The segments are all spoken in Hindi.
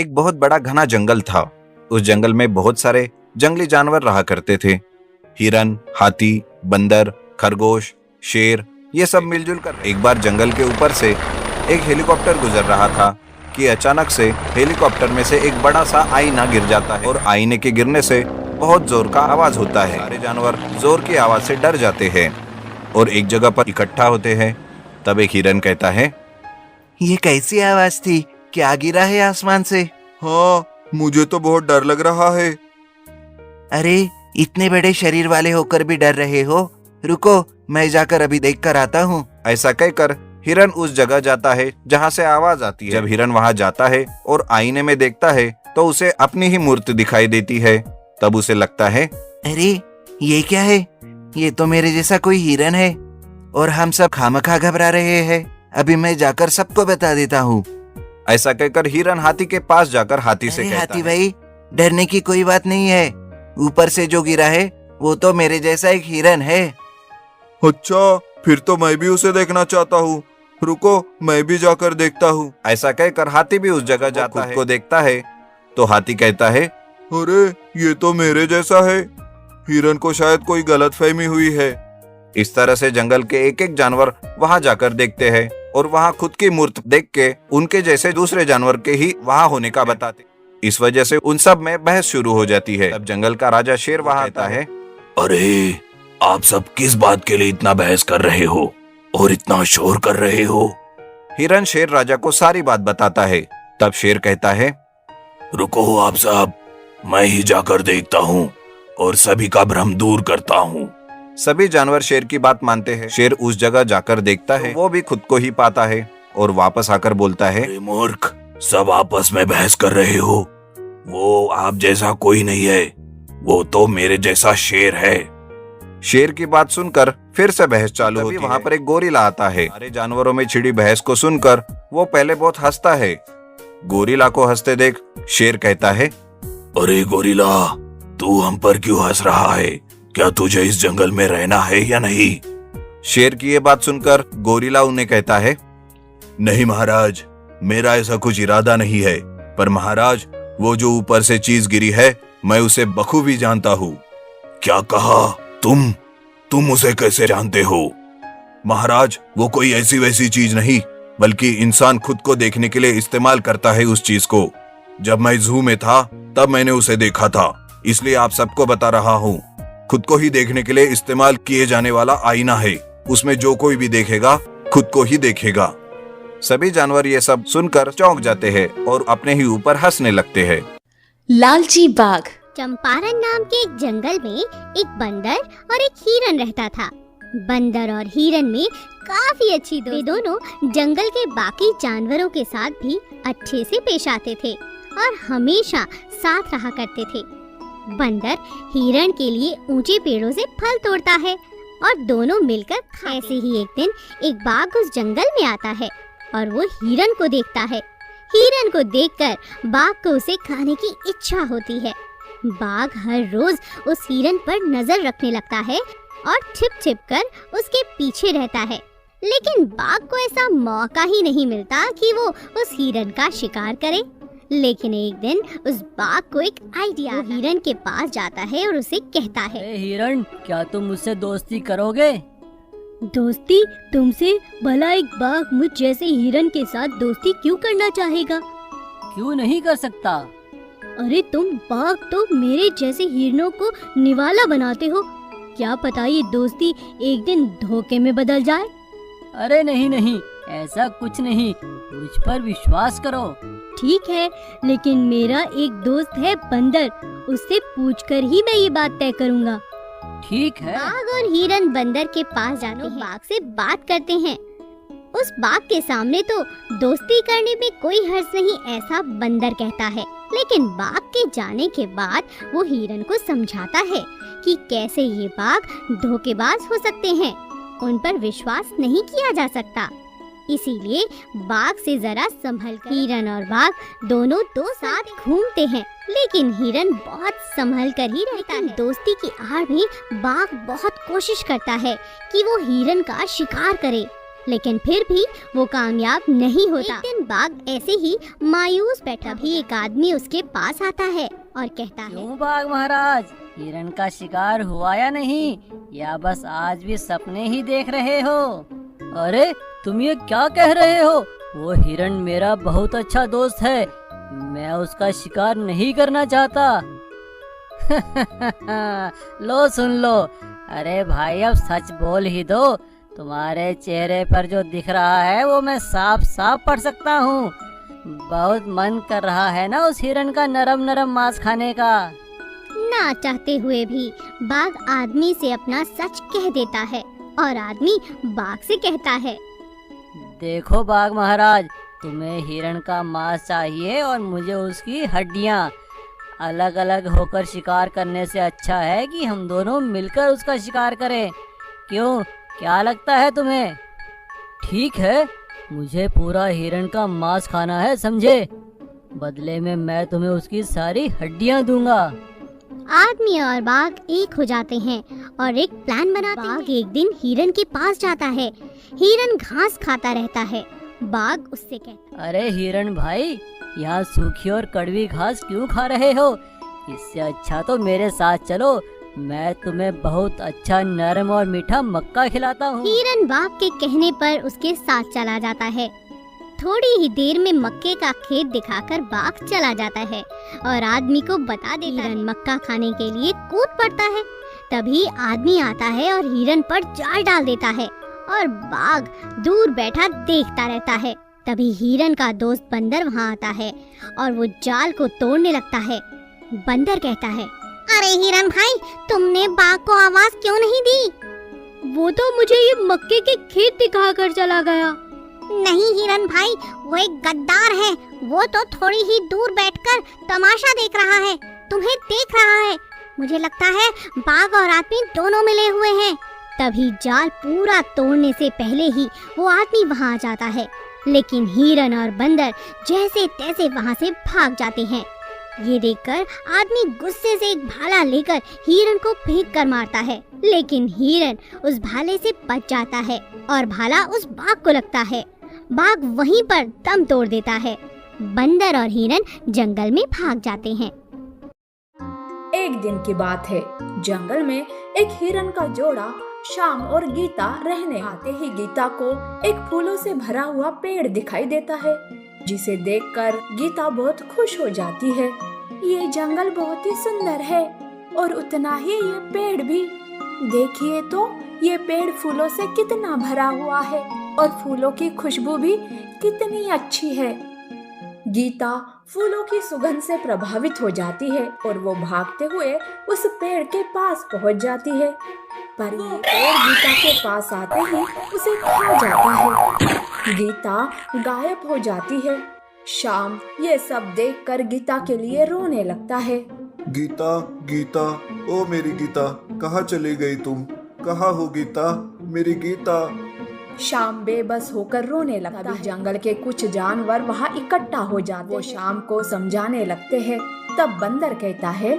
एक बहुत बड़ा घना जंगल था। उस जंगल में बहुत सारे जंगली जानवर रहा करते थे। हिरन, हाथी, बंदर, खरगोश, शेर, ये सब मिलजुल कर एक बार जंगल के ऊपर से एक हेलीकॉप्टर गुजर रहा था कि अचानक से हेलीकॉप्टर में से एक बड़ा सा आईना गिर जाता है और आईने के गिरने से बहुत जोर का आवाज होता है। सारे जानवर जोर की आवाज से डर जाते हैं और एक जगह पर इकट्ठा होते हैं। तब एक हिरन कहता है, ये कैसी आवाज थी? क्या गिरा है आसमान से? हाँ, मुझे तो बहुत डर लग रहा है। अरे, इतने बड़े शरीर वाले होकर भी डर रहे हो? रुको, मैं जाकर अभी देख कर आता हूँ। ऐसा कहकर हिरन उस जगह जाता है जहाँ से आवाज आती है। जब हिरन वहाँ जाता है और आईने में देखता है तो उसे अपनी ही मूर्ति दिखाई देती है। तब उसे लगता है, अरे, ये क्या है? ये तो मेरे जैसा कोई हिरन है और हम सब खामखा घबरा रहे हैं। अभी मैं जाकर सबको बता देता हूँ। ऐसा कहकर हिरन हाथी के पास जाकर हाथी से अरे कहता हाथी है, भाई, डरने की कोई बात नहीं है। ऊपर से जो गिरा है वो तो मेरे जैसा एक हिरन है। अच्छा, फिर तो मैं भी उसे देखना चाहता हूँ। रुको, मैं भी जाकर देखता हूँ। ऐसा कहकर हाथी भी उस जगह जाता है, को देखता है तो हाथी कहता है, अरे, ये तो मेरे जैसा है। हिरन को शायद कोई गलतफहमी हुई है। इस तरह से जंगल के एक एक जानवर वहां जाकर देखते हैं और वहां खुद की मूर्ति देख के उनके जैसे दूसरे जानवर के ही वहां होने का बताते। इस वजह से उन सब में बहस शुरू हो जाती है। तब जंगल का राजा शेर वहां आता है, अरे, आप सब किस बात के लिए इतना बहस कर रहे हो और इतना शोर कर रहे हो? हिरन शेर राजा को सारी बात बताता है। तब शेर कहता है, रुको आप सब, मैं ही जाकर देखता हूँ और सभी का भ्रम दूर करता हूँ। सभी जानवर शेर की बात मानते हैं। शेर उस जगह जाकर देखता है, वो भी खुद को ही पाता है और वापस आकर बोलता है, अरे मूर्ख, सब आपस में बहस कर रहे हो। वो आप जैसा कोई नहीं है, वो तो मेरे जैसा शेर है। शेर की बात सुनकर फिर से बहस चालू होती है। वहाँ पर एक गोरिल्ला आता है। सारे जानवरों में छिड़ी बहस को सुनकर वो पहले बहुत हंसता है। गोरिल्ला को हंसते देख शेर कहता है, अरे गोरिल्ला, तू हम पर क्यों हंस रहा है? क्या तुझे इस जंगल में रहना है या नहीं? शेर की ये बात सुनकर गोरिल्ला उन्हें कहता है, नहीं महाराज, मेरा ऐसा कुछ इरादा नहीं है। पर महाराज, वो जो ऊपर से चीज गिरी है, मैं उसे बखूबी जानता हूँ। क्या कहा? तुम उसे कैसे जानते हो? महाराज, वो कोई ऐसी वैसी चीज नहीं, बल्कि इंसान खुद को देखने के लिए इस्तेमाल करता है उस चीज को। जब मैं जू में था तब मैंने उसे देखा था, इसलिए आप सबको बता रहा हूँ। खुद को ही देखने के लिए इस्तेमाल किए जाने वाला आईना है। उसमें जो कोई भी देखेगा खुद को ही देखेगा। सभी जानवर ये सब सुनकर चौंक जाते हैं और अपने ही ऊपर हंसने लगते हैं। लालची बाघ। चंपारण नाम के एक जंगल में एक बंदर और एक हिरन रहता था। बंदर और हिरन में काफी अच्छी दोनों जंगल के बाकी जानवरों के साथ भी अच्छे से पेश आते थे और हमेशा साथ रहा करते थे। बंदर हिरन के लिए ऊंचे पेड़ों से फल तोड़ता है और दोनों मिलकर ऐसे ही एक दिन एक बाघ उस जंगल में आता है और वो हिरन को देखता है। हिरन को देखकर बाघ को उसे खाने की इच्छा होती है। बाघ हर रोज उस हिरन पर नजर रखने लगता है और छिप छिप कर उसके पीछे रहता है, लेकिन बाघ को ऐसा मौका ही नहीं मिलता कि वो उस हिरन का शिकार करे। लेकिन एक दिन उस बाघ को एक आइडिया, वो हिरन के पास जाता है और उसे कहता है, ए हिरन, क्या तुम मुझसे दोस्ती करोगे? दोस्ती तुमसे? भला एक बाघ मुझ जैसे हिरन के साथ दोस्ती क्यों करना चाहेगा? क्यों नहीं कर सकता? अरे तुम बाघ तो मेरे जैसे हिरनों को निवाला बनाते हो। क्या पता ये दोस्ती एक दिन धोखे में बदल जाए। अरे नहीं, ऐसा कुछ नहीं, मुझ पर विश्वास करो। ठीक है, लेकिन मेरा एक दोस्त है बंदर, उससे पूछकर ही मैं ये बात तय करूँगा। ठीक है। बाघ और हिरन बंदर के पास जाते हैं, बाघ से बात करते हैं। उस बाघ के सामने तो दोस्ती करने में कोई हर्ज नहीं, ऐसा बंदर कहता है। लेकिन बाघ के जाने के बाद वो हिरन को समझाता है कि कैसे ये बाघ धोखेबाज हो सकते हैं, उन पर विश्वास नहीं किया जा सकता। इसीलिए बाघ से जरा संभल कर। हिरन और बाघ दोनों तो साथ घूमते हैं, लेकिन हिरन बहुत संभल कर ही रहता है। दोस्ती की आड़ में बाघ बहुत कोशिश करता है कि वो हिरन का शिकार करे, लेकिन फिर भी वो कामयाब नहीं होता। एक दिन बाघ ऐसे ही मायूस बैठा, भी एक आदमी उसके पास आता है और कहता है, क्यों बाघ महाराज, हिरण का शिकार हुआ या नहीं, या बस आज भी सपने ही देख रहे हो? अरे तुम ये क्या कह रहे हो? वो हिरण मेरा बहुत अच्छा दोस्त है, मैं उसका शिकार नहीं करना चाहता। लो सुन लो। अरे भाई अब सच बोल ही दो, तुम्हारे चेहरे पर जो दिख रहा है वो मैं साफ साफ पढ़ सकता हूँ। बहुत मन कर रहा है ना उस हिरण का नरम नरम मांस खाने का। ना चाहते हुए भी बाघ आदमी से अपना सच कह देता है और आदमी बाघ से कहता है, देखो बाघ महाराज, तुम्हें हिरण का मांस चाहिए और मुझे उसकी हड्डियाँ। अलग अलग होकर शिकार करने से अच्छा है कि हम दोनों मिलकर उसका शिकार करें। क्यों, क्या लगता है तुम्हें? ठीक है, मुझे पूरा हिरण का मांस खाना है, समझे? बदले में मैं तुम्हें उसकी सारी हड्डियाँ दूंगा। आदमी और बाघ एक हो जाते हैं और एक प्लान बनाते हैं। बाघ एक दिन हिरन के पास जाता है। हिरन घास खाता रहता है। बाघ उससे कहता, अरे हिरण भाई, यहाँ सूखी और कड़वी घास क्यों खा रहे हो? इससे अच्छा तो मेरे साथ चलो, मैं तुम्हें बहुत अच्छा नरम और मीठा मक्का खिलाता हूँ। हिरन बाघ के कहने पर उसके साथ चला जाता है। थोड़ी ही देर में मक्के का खेत दिखाकर बाघ चला जाता है और आदमी को बता देता है। हिरन मक्का खाने के लिए कूद पड़ता है। तभी आदमी आता है और हिरन पर जाल डाल देता है और बाघ दूर बैठा देखता रहता है। तभी हिरन का दोस्त बंदर वहाँ आता है और वो जाल को तोड़ने लगता है। बंदर कहता है, अरे हिरन भाई, तुमने बाघ को आवाज क्यों नहीं दी? वो तो मुझे ये मक्के के खेत दिखाकर चला गया। नहीं हिरन भाई, वो एक गद्दार है। वो तो थोड़ी ही दूर बैठकर तमाशा देख रहा है, तुम्हें देख रहा है। मुझे लगता है बाघ और आदमी दोनों मिले हुए हैं। तभी जाल पूरा तोड़ने से पहले ही वो आदमी वहाँ आ जाता है, लेकिन हिरन और बंदर जैसे तैसे वहाँ से भाग जाते हैं। ये देखकर आदमी गुस्से से एक भाला लेकर हिरन को फेंक कर मारता है, लेकिन हिरन उस भाले से बच जाता है और भाला उस बाघ को लगता है। बाघ वहीं पर दम तोड़ देता है। बंदर और हिरन जंगल में भाग जाते हैं। एक दिन की बात है, जंगल में एक हिरन का जोड़ा शाम और गीता रहने आते ही गीता को एक फूलों से भरा हुआ पेड़ दिखाई देता है, जिसे देखकर गीता बहुत खुश हो जाती है। ये जंगल बहुत ही सुंदर है और उतना ही ये पेड़ भी। देखिए तो ये पेड़ फूलों से कितना भरा हुआ है और फूलों की खुशबू भी कितनी अच्छी है। गीता फूलों की सुगंध से प्रभावित हो जाती है और वो भागते हुए उस पेड़ के पास पहुंच जाती है, पर ये पेड़ गीता के पास आते ही उसे खा जाता है। गीता गायब हो जाती है। शाम ये सब देखकर गीता के लिए रोने लगता है। गीता, गीता, ओ मेरी गीता, कहाँ चली गई तुम? कहाँ हो गीता, मेरी गीता? शाम बेबस होकर रोने लगता है। जंगल के कुछ जानवर वहाँ इकट्ठा हो जाते। वो शाम को समझाने लगते हैं। तब बंदर कहता है,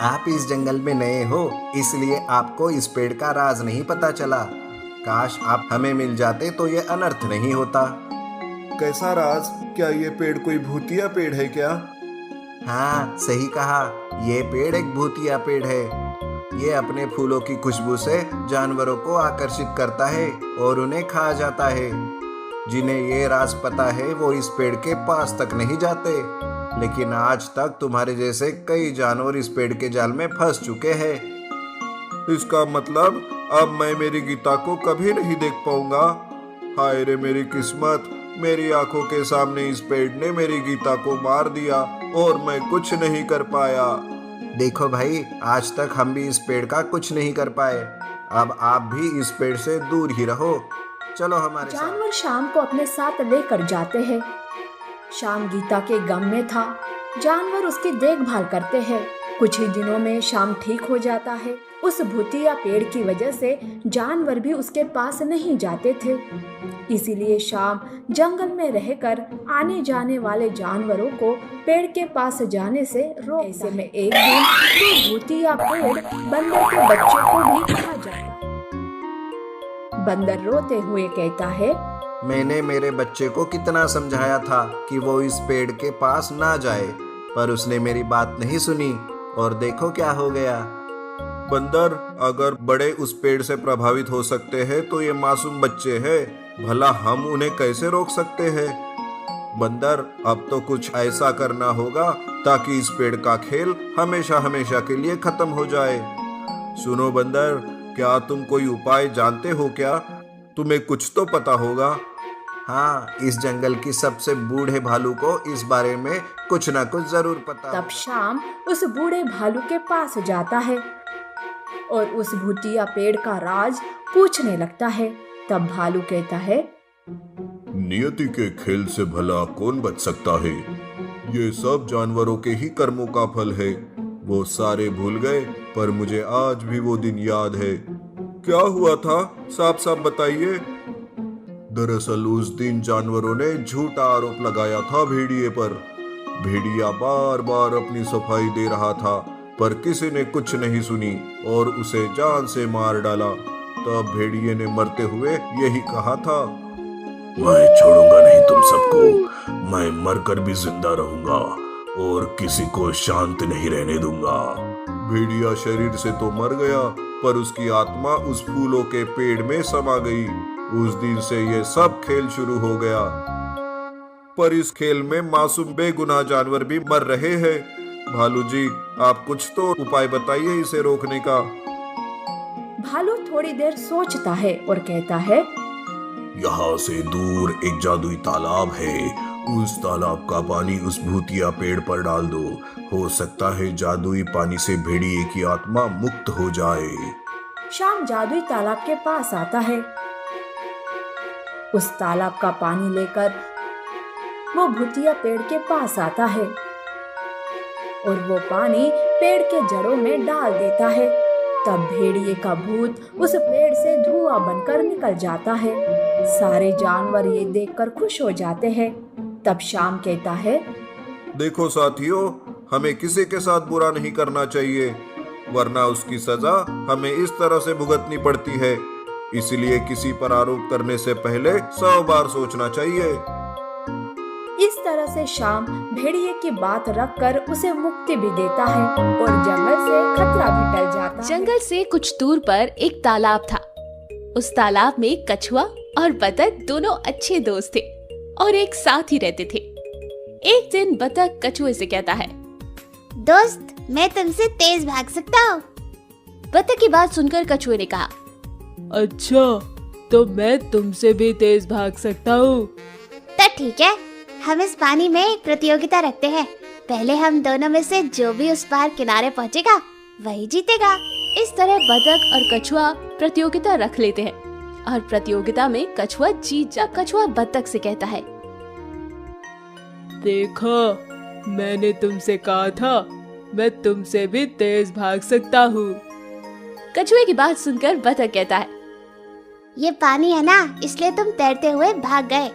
आप इस जंगल में नए हो, इसलिए आपको इस पेड़ का राज नहीं पता चला। काश आप हमें मिल जाते तो ये अनर्थ नहीं होता। कैसा राज? क्या ये पेड़ कोई भूतिया पेड़ है क्या? हाँ, सही कहा, ये पेड़ एक भूतिया पेड़ है। ये अपने फूलों की खुशबू से जानवरों को आकर्षित करता है और उन्हें खा जाता है। जिन्हें ये राज पता है वो इस पेड़ के पास तक नहीं जाते, लेकिन आज तक तुम्हारे जैसे कई जानवर इस पेड़ के जाल में फंस चुके हैं। इसका मतलब अब मैं मेरी गीता को कभी नहीं देख पाऊंगा। हाय रे मेरी किस्मत, मेरी आंखों के सामने इस पेड़ ने मेरी गीता को मार दिया और मैं कुछ नहीं कर पाया। देखो भाई, आज तक हम भी इस पेड़ का कुछ नहीं कर पाए। अब आप भी इस पेड़ से दूर ही रहो। चलो हमारे साथ। जानवर शाम को अपने साथ लेकर जाते हैं। शाम गीता के गम में था। जानवर उसकी देखभाल करते हैं। कुछ ही दिनों में शाम ठीक हो जाता है। उस भूतिया पेड़ की वजह से जानवर भी उसके पास नहीं जाते थे, इसीलिए शाम जंगल में रहकर आने जाने वाले जानवरों को पेड़ के पास जाने से रोक। ऐसे में एक दिन वो भूतिया पेड़ बंदर के बच्चे को भी खा जाता है। बंदर रोते हुए कहता है, मैंने मेरे बच्चे को कितना समझाया था कि वो इस पेड़ के पास ना जाए, पर उसने मेरी बात नहीं सुनी और देखो क्या हो गया। बंदर, अगर बड़े उस पेड़ से प्रभावित हो सकते हैं तो ये मासूम बच्चे हैं, भला हम उन्हें कैसे रोक सकते हैं? बंदर, अब तो कुछ ऐसा करना होगा ताकि इस पेड़ का खेल हमेशा हमेशा के लिए खत्म हो जाए। सुनो बंदर, क्या तुम कोई उपाय जानते हो क्या? तुम्हें कुछ तो पता होगा। हाँ, इस जंगल की सबसे बूढ़े भालू को इस बारे में कुछ ना कुछ जरूर पता। तब शाम उस बूढ़े भालू के पास जाता है और उस भूतिया पेड़ का राज पूछने लगता है। तब भालू कहता है, नियति के खेल से भला कौन बच सकता है? ये सब जानवरों के ही कर्मों का फल है। वो सारे भूल गए, पर मुझे आज भी वो दिन याद है। क्या हुआ था, साफ साफ बताइए। दरअसल उस दिन जानवरों ने झूठा आरोप लगाया था भेड़िए पर। भेड़िया बार बार अपनी सफाई दे रहा था, पर किसी ने कुछ नहीं सुनी और उसे जान से मार डाला। तब भेड़िए ने मरते हुए यही कहा था, मैं छोड़ूंगा नहीं तुम सबको, मैं मरकर भी जिंदा रहूंगा और किसी को शांत नहीं रहने दूंगा। भेड़िया शरीर से तो मर गया, पर उसकी आत्मा उस फूलों के पेड़ में समा गई। उस दिन से ये सब खेल शुरू हो गया। पर इस खेल में मासूम बेगुनाह जानवर भी मर रहे हैं। भालू जी, आप कुछ तो उपाय बताइए इसे रोकने का। भालू थोड़ी देर सोचता है और कहता है, यहाँ से दूर एक जादुई तालाब है, उस तालाब का पानी उस भूतिया पेड़ पर डाल दो। हो सकता है जादुई पानी से भेड़िए की आत्मा मुक्त हो जाए। शाम जादुई तालाब के पास आता है। उस तालाब का पानी लेकर वो भूतिया पेड़ के पास आता है और वो पानी पेड़ के जड़ों में डाल देता है। तब भेड़िए का भूत उस पेड़ से धुआं बनकर निकल जाता है। सारे जानवर ये देखकर खुश हो जाते हैं। तब शाम कहता है, देखो साथियों, हमें किसी के साथ बुरा नहीं करना चाहिए, वरना उसकी सजा हमें इस तरह से भुगतनी पड़ती है। इसलिए किसी पर आरोप करने से पहले 100 बार सोचना चाहिए। इस तरह से शाम भेड़िए की बात रखकर उसे मुक्ति भी देता है और जंगल से खतरा भी टल जाता है। जंगल से कुछ दूर पर एक तालाब था। उस तालाब में कछुआ और बतख दोनों अच्छे दोस्त थे और एक साथ ही रहते थे। एक दिन बतख कछुए से कहता है, दोस्त, मैं तुमसे तेज भाग सकता हूँ। बतख की बात सुनकर कछुए ने कहा, अच्छा, तो मैं तुमसे भी तेज भाग सकता हूँ। तो ठीक है, हम इस पानी में एक प्रतियोगिता रखते हैं। पहले हम दोनों में से जो भी उस पार किनारे पहुँचेगा वही जीतेगा। इस तरह बतख और कछुआ प्रतियोगिता रख लेते हैं और प्रतियोगिता में कछुआ जीत जा। कछुआ बतख से कहता है, देखो, मैंने तुमसे कहा था मैं तुमसे भी तेज भाग सकता हूँ। कछुए की बात सुनकर बतख कहता है, ये पानी है ना, इसलिए तुम तैरते हुए भाग गए।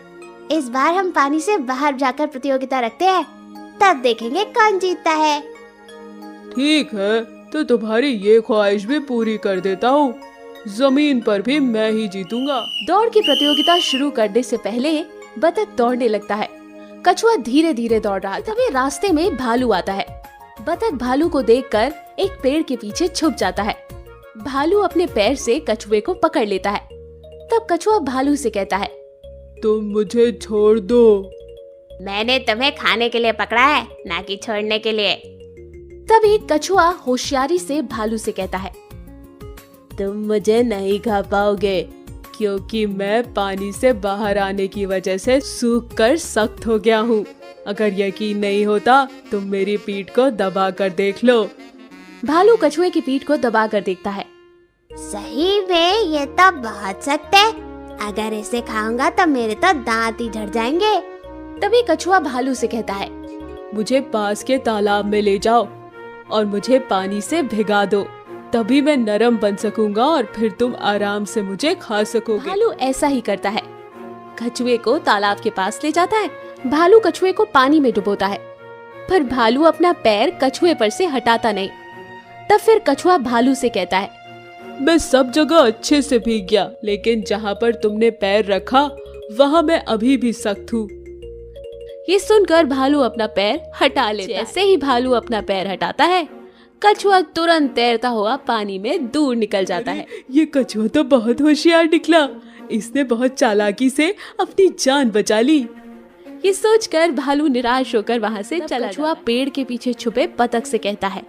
इस बार हम पानी से बाहर जाकर प्रतियोगिता रखते हैं, तब देखेंगे कौन जीतता है। ठीक है, तो तुम्हारी ये ख्वाहिश भी पूरी कर देता हूँ। जमीन पर भी मैं ही जीतूंगा। दौड़ की प्रतियोगिता शुरू करने से पहले बतख दौड़ने लगता है। कछुआ धीरे धीरे दौड़ रहा। तभी रास्ते में भालू आता है। बतख भालू को देखकर एक पेड़ के पीछे छुप जाता है। भालू अपने पैर से कछुए को पकड़ लेता है। तब कछुआ भालू से कहता है, तुम मुझे छोड़ दो। मैंने तुम्हें खाने के लिए पकड़ा है, ना कि छोड़ने के लिए। तभी कछुआ होशियारी से भालू से कहता है, तुम मुझे नहीं खा पाओगे, क्योंकि मैं पानी से बाहर आने की वजह से सूख कर सख्त हो गया हूँ। अगर यकीन नहीं होता तो मेरी पीठ को दबा कर देख लो। भालू कछुए की पीठ को दबा कर देखता है। सही में ये तो बहुत सख्त है। अगर इसे खाऊंगा तो मेरे तो दांत ही झड़ जाएंगे। तभी कछुआ भालू से कहता है, मुझे पास के तालाब में ले जाओ और मुझे पानी से भिगा दो, तभी मैं नरम बन सकूंगा और फिर तुम आराम से मुझे खा सकोगे। भालू ऐसा ही करता है। कछुए को तालाब के पास ले जाता है। भालू कछुए को पानी में डुबोता है, पर भालू अपना पैर कछुए पर से हटाता नहीं। तब फिर कछुआ भालू से कहता है, मैं सब जगह अच्छे से भीग गया, लेकिन जहाँ पर तुमने पैर रखा वहाँ मैं अभी भी सख्त हूँ। ये सुनकर भालू अपना पैर हटा लेता है। जैसे ही भालू अपना पैर हटाता है, कछुआ तुरंत तैरता हुआ पानी में दूर निकल जाता है। ये कछुआ तो बहुत होशियार निकला, इसने बहुत चालाकी से अपनी जान बचा ली। ये सोचकर भालू निराश होकर वहाँ से चला। कछुआ पेड़ के पीछे छुपे बतख से कहता है,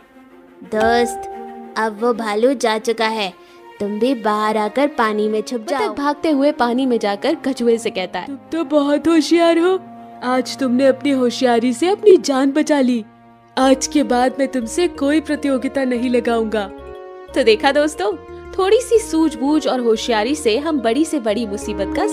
दोस्त, अब वो भालू जा चुका है, तुम भी बाहर आकर पानी में छुप जाओ। बतख भागते हुए पानी में जाकर कछुए से कहता है, तुम तो बहुत होशियार हो, आज तुमने अपनी होशियारी से अपनी जान बचा ली। आज के बाद मैं तुमसे कोई प्रतियोगिता नहीं लगाऊंगा। तो देखा दोस्तों, थोड़ी सी सूझबूझ और होशियारी से हम बड़ी से बड़ी मुसीबत का